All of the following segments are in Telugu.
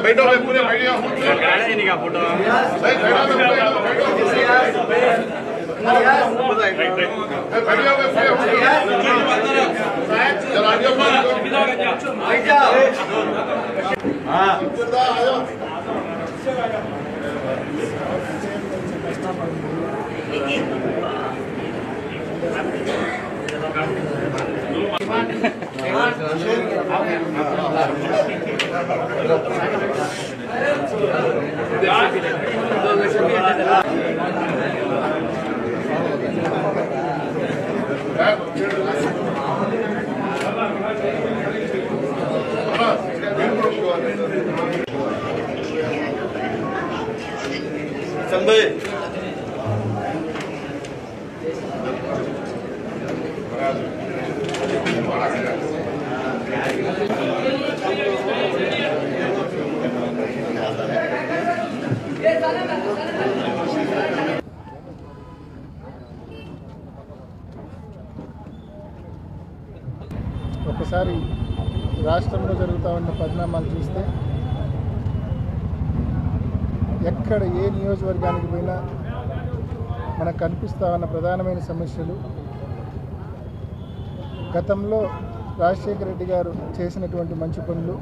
बैठो पूरे फोटो संभय ఒకసారి రాష్ట్రంలో జరుగుతూ ఉన్న పరిణామాలు చూస్తే ఎక్కడ ఏ నియోజకవర్గానికి పోయినా మనకు కనిపిస్తూ ఉన్న ప్రధానమైన సమస్యలు గతంలో రాజశేఖర రెడ్డి గారు చేసినటువంటి మంచి పనులు,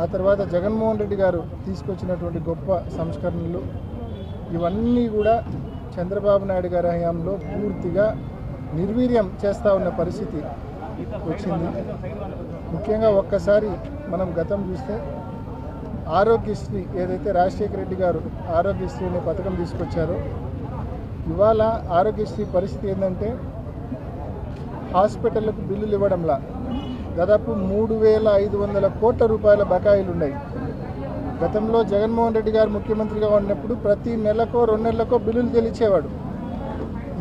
ఆ తర్వాత జగన్మోహన్ రెడ్డి గారు తీసుకొచ్చినటువంటి గొప్ప సంస్కరణలు, ఇవన్నీ కూడా చంద్రబాబు నాయుడు గారి హయాంలో పూర్తిగా నిర్వీర్యం చేస్తూ ఉన్న పరిస్థితి వచ్చింది. ముఖ్యంగా ఒక్కసారి మనం గతం చూస్తే ఆరోగ్యశ్రీ ఏదైతే రాజశేఖర రెడ్డి గారు ఆరోగ్యశ్రీ అనే పథకం తీసుకొచ్చారో, ఇవాళ ఆరోగ్యశ్రీ పరిస్థితి ఏంటంటే హాస్పిటళ్లకు బిల్లులు ఇవ్వడంలా దాదాపు 3,500 కోట్ల రూపాయల బకాయిలు ఉన్నాయి. గతంలో జగన్మోహన్ రెడ్డి గారు ముఖ్యమంత్రిగా ఉన్నప్పుడు ప్రతి నెలకో 2 నెలలకో బిల్లులు చెల్లించేవాడు.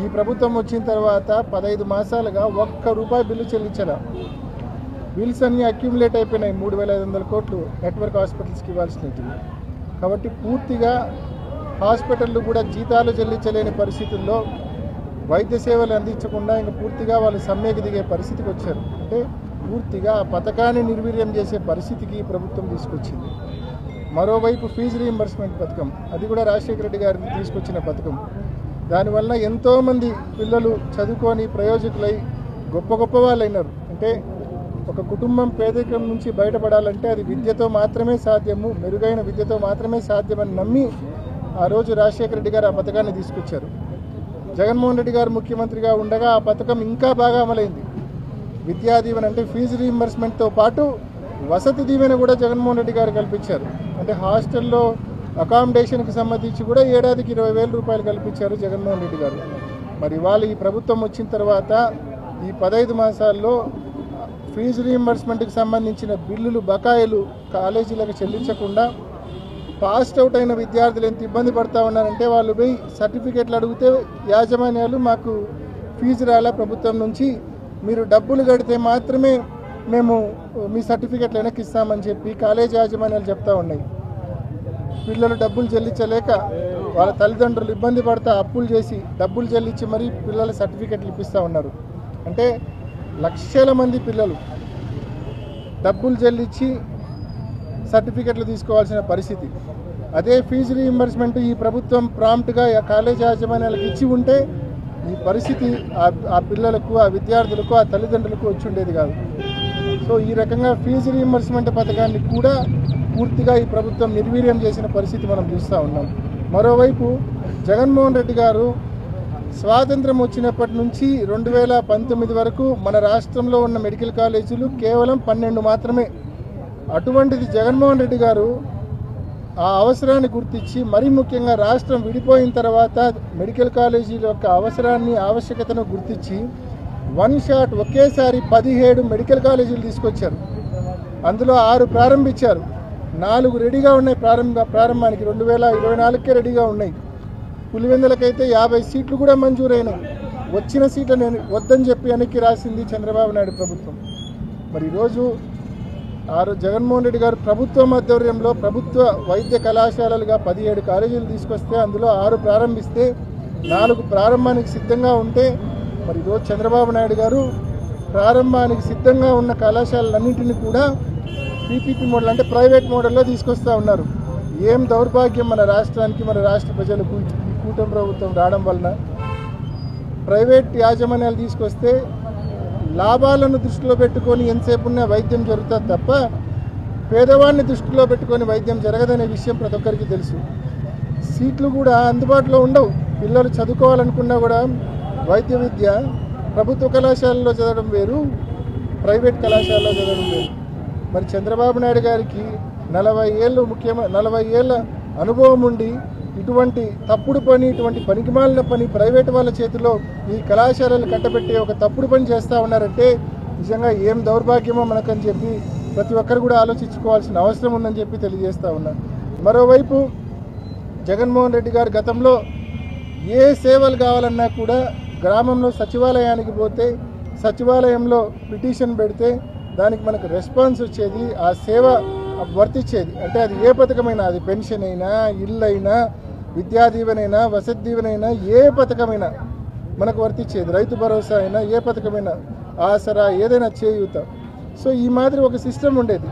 ఈ ప్రభుత్వం వచ్చిన తర్వాత 15 మాసాలుగా ₹1 బిల్లు చెల్లించాల. బిల్స్ అన్నీ అక్యుములేట్ అయిపోయినాయి. 3,500 కోట్లు నెట్వర్క్ హాస్పిటల్స్కి ఇవ్వాల్సినవి. కాబట్టి పూర్తిగా హాస్పిటళ్ళు కూడా జీతాలు చెల్లించలేని పరిస్థితుల్లో వైద్య సేవలు అందించకుండా ఇంకా పూర్తిగా వాళ్ళు సమ్మెకి దిగే పరిస్థితికి వచ్చారు. అంటే పూర్తిగా ఆ పథకాన్ని నిర్వీర్యం చేసే పరిస్థితికి ప్రభుత్వం తీసుకొచ్చింది. మరోవైపు ఫీజు రీయింబర్స్మెంట్ పథకం, అది కూడా రాజశేఖర రెడ్డి గారు తీసుకొచ్చిన పథకం. దానివల్ల ఎంతోమంది పిల్లలు చదువుకొని ప్రయోజకులై గొప్ప గొప్ప వాళ్ళు అయినారు. అంటే ఒక కుటుంబం పేదరికం నుంచి బయటపడాలంటే అది విద్యతో మాత్రమే సాధ్యము, మెరుగైన విద్యతో మాత్రమే సాధ్యమని నమ్మి ఆ రోజు రాజశేఖర రెడ్డి గారు ఆ పథకాన్ని తీసుకొచ్చారు. జగన్మోహన్ రెడ్డి గారు ముఖ్యమంత్రిగా ఉండగా ఆ పథకం ఇంకా బాగా అమలైంది. విద్యా దీవెన అంటే ఫీజు రీయింబర్స్మెంట్తో పాటు వసతి దీవెన కూడా జగన్మోహన్ రెడ్డి గారు కల్పించారు. అంటే హాస్టల్లో అకామిడేషన్కి సంబంధించి కూడా ఏడాదికి 20,000 రూపాయలు కల్పించారు జగన్మోహన్ రెడ్డి గారు. మరి వాళ్ళు ఈ ప్రభుత్వం వచ్చిన తర్వాత ఈ 15 మాసాల్లో ఫీజు రీయింబర్స్మెంట్కి సంబంధించిన బిల్లులు బకాయిలు కాలేజీలకు చెల్లించకుండా పాస్డ్ అవుట్ అయిన విద్యార్థులు ఎంత ఇబ్బంది పడుతూ ఉన్నారంటే వాళ్ళు పోయి సర్టిఫికెట్లు అడిగితే యాజమాన్యాలు మాకు ఫీజు రాలా ప్రభుత్వం నుంచి, మీరు డబ్బులు కడితే మాత్రమే మేము మీ సర్టిఫికెట్లు వెనక్కి ఇస్తామని చెప్పి కాలేజీ యాజమాన్యాలు చెప్తా ఉన్నాయి. పిల్లలు డబ్బులు చెల్లించలేక వాళ్ళ తల్లిదండ్రులు ఇబ్బంది పడతా అప్పులు చేసి డబ్బులు చెల్లించి మరీ పిల్లల సర్టిఫికెట్లు ఇప్పిస్తూ ఉన్నారు. అంటే లక్షల మంది పిల్లలు డబ్బులు చెల్లించి సర్టిఫికెట్లు తీసుకోవాల్సిన పరిస్థితి. అదే ఫీజు రీయింబర్స్మెంట్ ఈ ప్రభుత్వం ప్రాంప్ట్గా కాలేజ్ యాజమాన్యాలకు ఇచ్చి ఉంటే ఈ పరిస్థితి ఆ పిల్లలకు, ఆ విద్యార్థులకు, ఆ తల్లిదండ్రులకు వచ్చి ఉండేది కాదు. సో ఈ రకంగా ఫీజు రీయింబర్స్మెంట్ పథకాన్ని కూడా పూర్తిగా ఈ ప్రభుత్వం నిర్వీర్యం చేసిన పరిస్థితి మనం చూస్తూ ఉన్నాం. మరోవైపు జగన్మోహన్ రెడ్డి గారు స్వాతంత్రం వచ్చినప్పటి నుంచి 2019 వరకు మన రాష్ట్రంలో ఉన్న మెడికల్ కాలేజీలు కేవలం 12 మాత్రమే. అటువంటిది జగన్మోహన్ రెడ్డి గారు ఆ అవసరాన్ని గుర్తించి మరీ ముఖ్యంగా రాష్ట్రం విడిపోయిన తర్వాత మెడికల్ కాలేజీల యొక్క అవసరాన్ని, ఆవశ్యకతను గుర్తించి వన్ షాట్ ఒకేసారి 17 మెడికల్ కాలేజీలు తీసుకొచ్చారు. అందులో 6 ప్రారంభించారు, 4 రెడీగా ఉన్నాయి. ప్రారంభానికి 2024కే రెడీగా ఉన్నాయి. పులివెందులకైతే 50 సీట్లు కూడా మంజూరైనాయి. వచ్చిన సీట్లను వద్దని చెప్పి వెనక్కి రాసింది చంద్రబాబు నాయుడు ప్రభుత్వం. మరి ఈరోజు జగన్మోహన్ రెడ్డి గారు ప్రభుత్వం ఆధ్వర్యంలో ప్రభుత్వ వైద్య కళాశాలలుగా 17 కాలేజీలు తీసుకొస్తే అందులో 6 ప్రారంభిస్తే 4 ప్రారంభానికి సిద్ధంగా ఉంటే మరి ఈరోజు చంద్రబాబు నాయుడు గారు ప్రారంభానికి సిద్ధంగా ఉన్న కళాశాలలన్నింటినీ కూడా పీపీపీ మోడల్ అంటే ప్రైవేట్ మోడల్లో తీసుకొస్తూ ఉన్నారు. ఏం దౌర్భాగ్యం మన రాష్ట్రానికి, మన రాష్ట్ర ప్రజలకు ఈ కూటమి ప్రభుత్వం రావడం వలన. ప్రైవేట్ యాజమాన్యాలు తీసుకొస్తే లాభాలను దృష్టిలో పెట్టుకొని ఎంతసేపు ఉన్న వైద్యం జరుగుతుంది తప్ప పేదవాడిని దృష్టిలో పెట్టుకొని వైద్యం జరగదనే విషయం ప్రతి ఒక్కరికి తెలుసు. సీట్లు కూడా అందుబాటులో ఉండవు. పిల్లలు చదువుకోవాలనుకున్నా కూడా వైద్య విద్య ప్రభుత్వ కళాశాలలో చదవడం వేరు, ప్రైవేట్ కళాశాలలో చదవడం వేరు. మరి చంద్రబాబు నాయుడు గారికి 40 ఏళ్ళ అనుభవం ఉండి ఇటువంటి తప్పుడు పని, ఇటువంటి పనికిమాలిన పని ప్రైవేట్ వాళ్ళ చేతిలో ఈ కళాశాలలు కట్టబెట్టి ఒక తప్పుడు పని చేస్తూ ఉన్నారంటే నిజంగా ఏం దౌర్భాగ్యమో మనకని చెప్పి ప్రతి ఒక్కరు కూడా ఆలోచించుకోవాల్సిన అవసరం ఉందని చెప్పి తెలియజేస్తూ ఉన్నారు. మరోవైపు జగన్మోహన్ రెడ్డి గారు గతంలో ఏ సేవలు కావాలన్నా కూడా గ్రామంలో సచివాలయానికి పోతే సచివాలయంలో పిటిషన్ పెడితే దానికి మనకు రెస్పాన్స్ వచ్చేది, ఆ సేవ వర్తించేది. అంటే అది ఏ పథకమైనా, అది పెన్షన్ అయినా, ఇల్లు అయినా, విద్యా దీవెనైనా, వసతి దీవెనైనా, ఏ పథకమైనా మనకు వర్తించేది. రైతు భరోసా అయినా, ఏ పథకమైనా, ఆసరా, ఏదైనా చేయూత. సో ఈ మాదిరి ఒక సిస్టమ్ ఉండేది.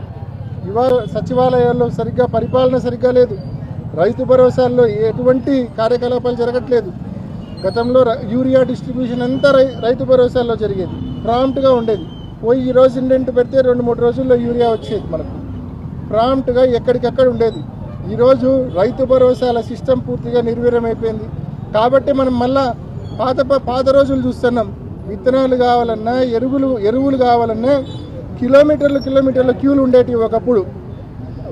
ఇవాళ సచివాలయాల్లో సరిగ్గా పరిపాలన సరిగ్గా లేదు. రైతు భరోసాల్లో ఎటువంటి కార్యకలాపాలు జరగట్లేదు. గతంలో యూరియా డిస్ట్రిబ్యూషన్ అంతా రైతు భరోసాల్లో జరిగేది, ప్రాంప్ట్గా ఉండేది. పోయి ఈరోజు ఇండెంట్ పెడితే 2-3 రోజుల్లో యూరియా వచ్చేది, మనకు ప్రాంప్ట్గా ఎక్కడికక్కడ ఉండేది. ఈరోజు రైతు భరోసాల సిస్టమ్ పూర్తిగా నిర్వీర్యమైపోయింది. కాబట్టి మనం మళ్ళా పాత రోజులు చూస్తున్నాం. విత్తనాలు కావాలన్నా, ఎరువులు కావాలన్నా కిలోమీటర్ల క్యూలు ఉండేటివి ఒకప్పుడు.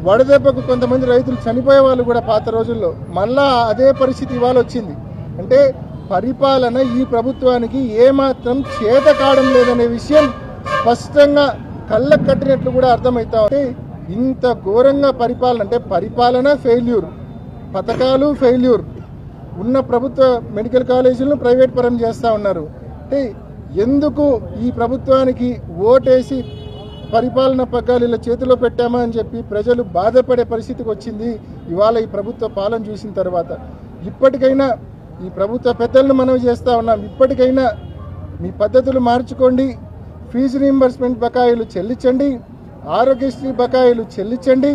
వడదెబ్బకు కొంతమంది రైతులు చనిపోయే వాళ్ళు కూడా పాత రోజుల్లో. మళ్ళా అదే పరిస్థితి ఇవాళ వచ్చింది. అంటే పరిపాలన ఈ ప్రభుత్వానికి ఏమాత్రం చేత కావడం లేదనే విషయం స్పష్టంగా కళ్ళకు కట్టినట్లు కూడా అర్థమవుతా ఉంది. ఇంత ఘోరంగా పరిపాలన అంటే పరిపాలన ఫెయిల్యూర్, పథకాలు ఫెయిల్యూర్, ఉన్న ప్రభుత్వ మెడికల్ కాలేజీలను ప్రైవేట్ పరం చేస్తూ ఉన్నారు. అంటే ఎందుకు ఈ ప్రభుత్వానికి ఓటేసి పరిపాలన పగ్గాలు ఇలా చేతిలో పెట్టామా అని చెప్పి ప్రజలు బాధపడే పరిస్థితికి వచ్చింది ఇవాళ ఈ ప్రభుత్వ పాలన చూసిన తర్వాత. ఇప్పటికైనా ఈ ప్రభుత్వ పెద్దలను మనవి చేస్తూ ఉన్నాం, ఇప్పటికైనా మీ పద్ధతులు మార్చుకోండి. ఫీజు రీయింబర్స్మెంట్ బకాయిలు చెల్లించండి, ఆరోగ్యశ్రీ బకాయిలు చెల్లించండి,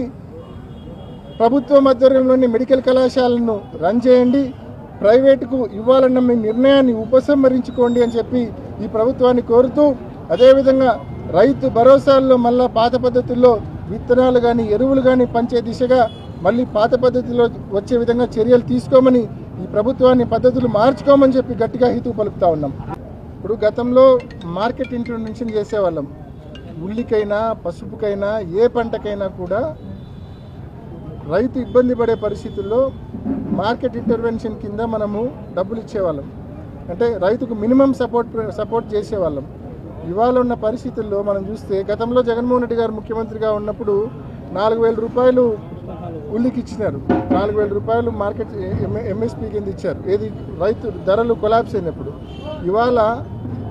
ప్రభుత్వ ఆధ్వర్యంలోని మెడికల్ కళాశాలను రన్ చేయండి, ప్రైవేటుకు ఇవ్వాలన్న మీ నిర్ణయాన్ని ఉపసంహరించుకోండి అని చెప్పి ఈ ప్రభుత్వాన్ని కోరుతూ, అదేవిధంగా రైతు భరోసాల్లో మళ్ళా పాత పద్ధతుల్లో విత్తనాలు కానీ ఎరువులు కానీ పంచే దిశగా మళ్ళీ పాత పద్ధతిలో వచ్చే విధంగా చర్యలు తీసుకోమని, ఈ ప్రభుత్వాన్ని పద్ధతులు మార్చుకోమని చెప్పి గట్టిగా హితవు పలుకుతా ఉన్నాం. ఇప్పుడు గతంలో మార్కెట్ ఇంటర్వెన్షన్ చేసేవాళ్ళం. ఉల్లికైనా, పసుపుకైనా, ఏ పంటకైనా కూడా రైతు ఇబ్బంది పడే పరిస్థితుల్లో మార్కెట్ ఇంటర్వెన్షన్ కింద మనము డబ్బులు ఇచ్చేవాళ్ళం. అంటే రైతుకు మినిమం సపోర్ట్ చేసేవాళ్ళం. ఇవాళ ఉన్న పరిస్థితుల్లో మనం చూస్తే గతంలో జగన్మోహన్ రెడ్డి గారు ముఖ్యమంత్రిగా ఉన్నప్పుడు 4,000 రూపాయలు ఉల్లికి ఇచ్చినారు, 4,000 రూపాయలు మార్కెట్ ఎంఎస్పీ కింద ఇచ్చారు. ఏది రైతు ధరలు కొలాప్స్ అయినప్పుడు. ఇవాళ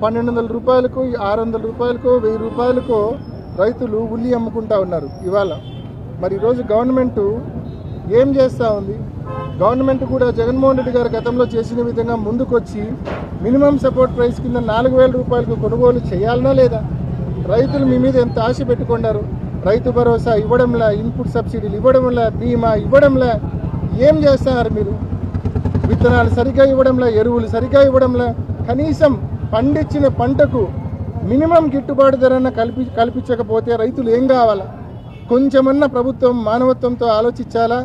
1,200 రూపాయలకు, 600 రూపాయలకో, 1000 రూపాయలకో రైతులు ఉల్లి అమ్ముకుంటా ఉన్నారు ఇవాళ. మరి ఈరోజు గవర్నమెంట్ ఏం చేస్తూ ఉంది? గవర్నమెంట్ కూడా జగన్మోహన్ రెడ్డి గారు గతంలో చేసిన విధంగా ముందుకొచ్చి మినిమం సపోర్ట్ ప్రైస్ కింద 4,000 రూపాయలకు కొనుగోలు చేయాలనా లేదా? రైతులు మీ మీద ఎంత ఆశ పెట్టుకున్నారు? రైతు భరోసా ఇవ్వడంలా, ఇన్పుట్ సబ్సిడీలు ఇవ్వడంలా, బీమా ఇవ్వడంలా, ఏం చేస్తున్నారు మీరు? విత్తనాలు సరిగ్గా ఇవ్వడంలా, ఎరువులు సరిగ్గా ఇవ్వడంలా, కనీసం పండించిన పంటకు మినిమం గిట్టుబాటు ధరన కల్పించకపోతే రైతులు ఏం కావాలా? కొంచెమన్నా ప్రభుత్వం మానవత్వంతో ఆలోచించాలా?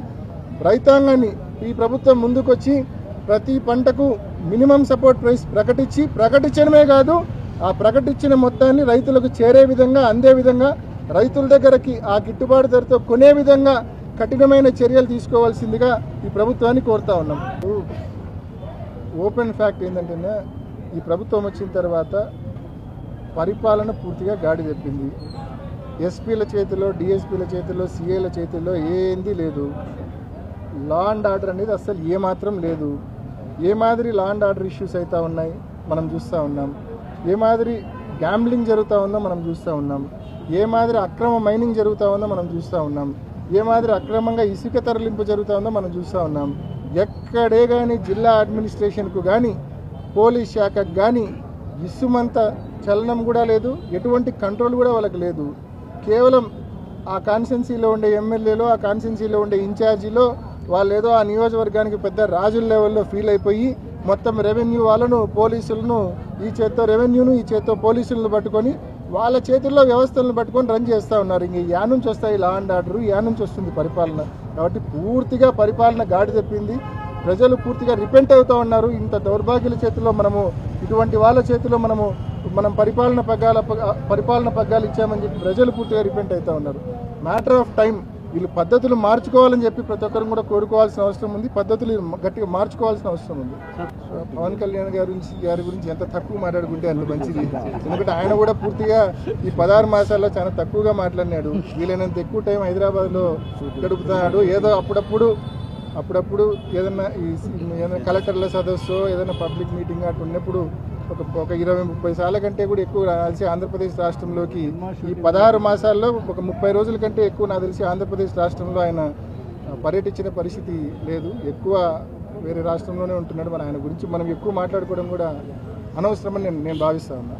రైతాంగాన్ని ఈ ప్రభుత్వం ముందుకొచ్చి ప్రతి పంటకు మినిమం సపోర్ట్ ప్రైస్ ప్రకటించడమే కాదు, ఆ ప్రకటించిన మొత్తాన్ని రైతులకు చేరే విధంగా, అందే విధంగా, రైతుల దగ్గరకి ఆ గిట్టుబాటు ధరతో కొనే విధంగా కఠినమైన చర్యలు తీసుకోవాల్సిందిగా ఈ ప్రభుత్వాన్ని కోరుతా ఉన్నాం. ఓపెన్ ఫ్యాక్ట్ ఏంటంటే ఈ ప్రభుత్వం వచ్చిన తర్వాత పరిపాలన పూర్తిగా గాడి తెప్పింది. ఎస్పీల చేతిలో, డిఎస్పీల చేతిలో, సిఏల చేతిలో ఏంది లేదు. లా అండ్ ఆర్డర్ అనేది అస్సలు ఏమాత్రం లేదు. ఏ మాదిరి లా అండ్ ఆర్డర్ ఇష్యూస్ అవుతూ ఉన్నాయి మనం చూస్తూ ఉన్నాం, ఏ మాదిరి గ్యాంబ్లింగ్ జరుగుతూ ఉందో మనం చూస్తూ ఉన్నాం, ఏ మాదిరి అక్రమ మైనింగ్ జరుగుతూ ఉందో మనం చూస్తూ ఉన్నాం, ఏ మాదిరి అక్రమంగా ఇసుక తరలింపు జరుగుతూ ఉందో మనం చూస్తూ ఉన్నాం. ఎక్కడే కానీ జిల్లా అడ్మినిస్ట్రేషన్కు కానీ పోలీస్ శాఖకు కానీ ఇసుమంత చలనం కూడా లేదు, ఎటువంటి కంట్రోల్ కూడా వాళ్ళకి లేదు. కేవలం ఆ కాన్స్టిట్యున్సీలో ఉండే ఎమ్మెల్యేలో, ఆ కాన్స్టిట్యున్సీలో ఉండే ఇన్ఛార్జీలో వాళ్ళు ఏదో ఆ నియోజకవర్గానికి పెద్ద రాజుల లెవెల్లో ఫీల్ అయిపోయి మొత్తం రెవెన్యూ వాళ్ళను, పోలీసులను, ఈ చేత్తో రెవెన్యూను, ఈ చేత్తో పోలీసులను పట్టుకొని వాళ్ళ చేతుల్లో వ్యవస్థలను పట్టుకొని రన్ చేస్తూ ఉన్నారు. ఇంక యా నుంచి వస్తాయి లా అండ్ ఆర్డర్, యా నుంచి వస్తుంది పరిపాలన? కాబట్టి పూర్తిగా పరిపాలన గాడి తప్పింది. ప్రజలు పూర్తిగా రిపెంట్ అవుతూ ఉన్నారు. ఇంత దౌర్భాగ్యుల చేతిలో మనము, ఇటువంటి వాళ్ళ చేతిలో మనం పరిపాలన పగ్గాలు ఇచ్చామని చెప్పి ప్రజలు పూర్తిగా రిపెంట్ అవుతూ ఉన్నారు. Matter of time. వీళ్ళు పద్ధతులు మార్చుకోవాలని చెప్పి ప్రతి ఒక్కరు కూడా కోరుకోవాల్సిన అవసరం ఉంది, పద్ధతులు గట్టిగా మార్చుకోవాల్సిన అవసరం ఉంది. పవన్ కళ్యాణ్ గారి గురించి ఎంత తక్కువ మాట్లాడుకుంటే అంత మంచిది. ఎందుకంటే ఆయన కూడా పూర్తిగా ఈ 16 మాసాల్లో చాలా తక్కువగా మాట్లాడినాడు. వీలైనంత ఎక్కువ టైం హైదరాబాద్లో గడుపుతున్నాడు. ఏదో అప్పుడప్పుడు ఏదైనా కలెక్టర్ల సదస్సు, ఏదైనా పబ్లిక్ మీటింగ్ అటు ఉన్నప్పుడు ఒక 20-30 సార్ల కంటే కూడా ఎక్కువ నాకు తెలిసి ఆంధ్రప్రదేశ్ రాష్ట్రంలోకి ఈ 16 మాసాల్లో ఒక 30 రోజుల కంటే ఎక్కువ నాకు తెలిసి ఆంధ్రప్రదేశ్ రాష్ట్రంలో ఆయన పర్యటించిన పరిస్థితి లేదు. ఎక్కువ వేరే రాష్ట్రంలోనే ఉంటున్నాడు. మన ఆయన గురించి మనం ఎక్కువ మాట్లాడుకోవడం కూడా అనవసరమని నేను భావిస్తా ఉన్నా.